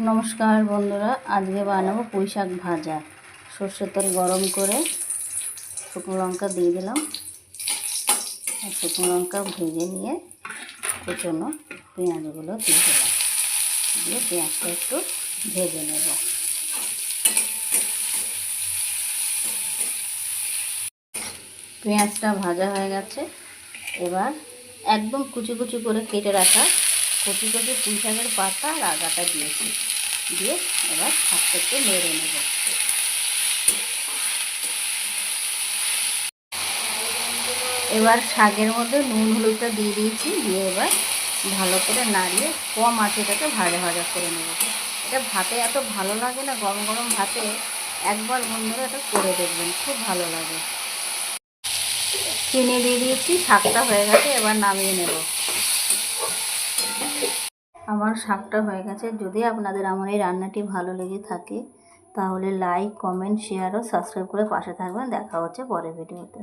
নমস্কার বন্ধুরা, আজকে বানাবো পুঁই শাক ভাজা। সর্ষের তেল গরম করে শুকনো লঙ্কা দিয়ে দিলাম। শুকনো লঙ্কা ভেজে নিয়ে কুচনো পেঁয়াজগুলো দিয়ে দিলাম। দিয়ে পেঁয়াজটা একটু ভেজে নেব। পেঁয়াজটা ভাজা হয়ে গেছে। এবার একদম কুচি কুচি করে কেটে রাখা কচি কচি পুঁই শাকের পাতা আর আগাটা দিয়েছি। দিয়ে এবার শাকটা একটু নেড়ে নেব। এবার শাকের মধ্যে নুন হলুদটা দিয়ে দিয়েছি। দিয়ে এবার ভালো করে নাড়িয়ে কম আঁচে এটাকে ভাজা ভাজা করে নেব। এটা ভাতে এত ভালো লাগে না, গরম গরম ভাতে একবার বন্ধুরা এটা করে দেখবেন, খুব ভালো লাগে। চিনি দিয়ে দিয়েছি, শাকটা হয়ে গেছে, এবার নামিয়ে নেব। আমার শাকটা হয়ে গেছে। যদি আপনাদের আমার এই রান্নাটি ভালো লেগে থাকে তাহলে লাইক, কমেন্ট, শেয়ার ও সাবস্ক্রাইব করে পাশে থাকবেন। দেখা হচ্ছে পরের ভিডিওতে।